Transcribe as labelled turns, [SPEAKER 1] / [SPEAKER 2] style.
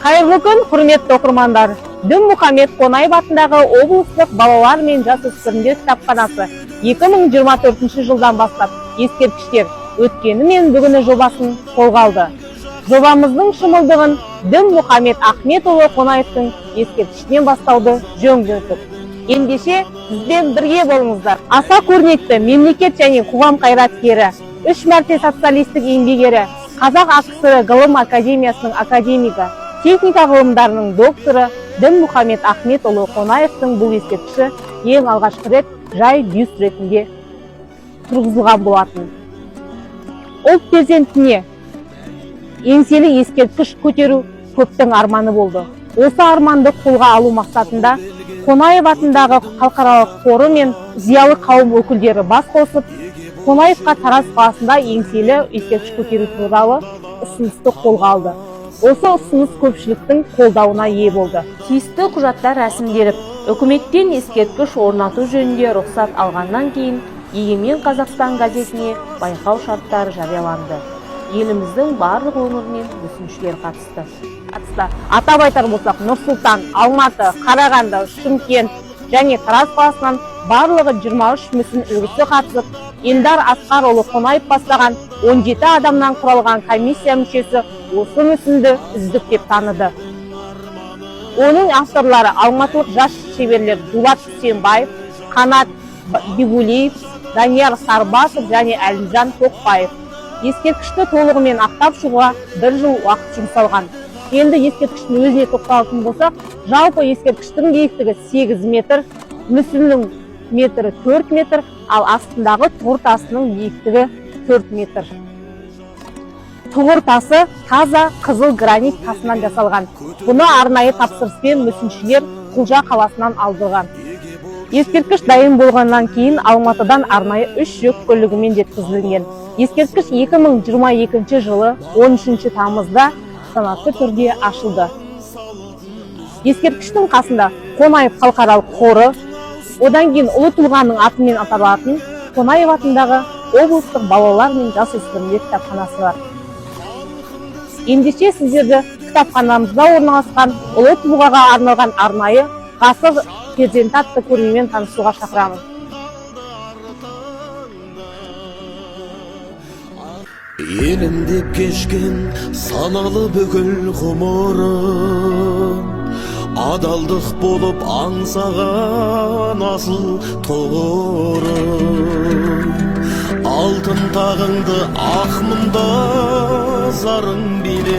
[SPEAKER 1] Қайырлы күн, құрметті оқырмандар. Дінмұхамед Қонаев атындағы облыстық балалар мен жасөспірімдер кітапханасы 2024 жылдан бастап ескерткіштер өткені мен бүгіні жобасын қолға алды. Жобамыздың шымылдығын Дінмұхамед Ахметұлы Қонаевтың ескерткішінен бастауды жөн көрдік. Ендеше сізбен бірге болыңыздар. Аса көрнекті мемлекет және қоғам қайраткері, 3 мәрте социалистік еңбек ері, Қазақ АКСР ғылым академиясының академигі, техника ғылымдарының докторы Дінмұхамед Ахметұлы Қонаевтың бұл ескерткіші ең алғашқы рет жай бюст ретінде тұрғызылған болатын. Ұлт перзентіне еңселі ескерткіш көтеру көптің арманы болды. Осы арманды қолға алу мақсатында Қонаев атындағы халықаралық қоры мен зиялы қауым өкілдері бас қосып, Қонаевқа Тараз қаласында еңселі ескерткіш көтеру туралы ұсынысты қолға алды. Осы ұсыныс көпшіліктің қолдауына ие болды. Тиісті құжаттар рәсімделіп, үкіметтен ескерткіш орнату жөнінде рұқсат алғаннан кейін Егемен Қазақстан газетіне байқау шарттары жарияланды. Еліміздің барлық өңірінен мүсіншілер қатысты. Атап айтар болсақ, Нұр-Сұлтан, Алматы, Қарағанды, Шымкент және Тараз қаласынан барлығы 23 мүсін үлгісі қатысып, Елдар Асқарұлы Қонаев бастаған 17 адамнан құралған комиссия мүшесі осы мүсінді үздік деп таныды. Оның авторлары алматылық жас шеберлер Дулат Үсенбаев, Қанат Бигулиев, Данияр Сарбасов және Әлімжан Тоқбаев. Ескерткішті толығымен ақтап шығуға 1 жыл уақыт жұмсалған. Енді ескерткіштің өзіне тоқталатын болсақ, жалпы ескерткіштің биіктігі 8 метр, мүсіннің метрі 4 метр, ал астындағы тұғыр тасының биіктігі 4 метр. Тұғыр тасы таза қызыл гранит тасынан жасалған. Бұны арнайы тапсырыспен мүсіншілер Құлжа қаласынан алдырған. Ескерткіш дайын болғаннан кейін Алматыдан арнайы 3 жүк көлігімен жеткізілген. Ескерткіш 2022 жылы 13 тамызда салтанатты түрде ашылды. Ескерткіштің қасында Қонаев халықаралық қоры, одан кейін ұлы тұлғаның атымен аталатын Қонаев атындағы облыстық балалар мен жасөспірімдер кітапханасы бар. Ендеше сіздерді кітапханамызда орналасқан ұлы тұлғаға арналған арнайы ғасыр перзенті атты көрмемен танысуға шақырамын.
[SPEAKER 2] Елімде кешкен саналы бүкіл ғұмырым, адалдық болып аңсаған асыл тұғырым. Алтын тағыңды ақ мұнда зарың биле,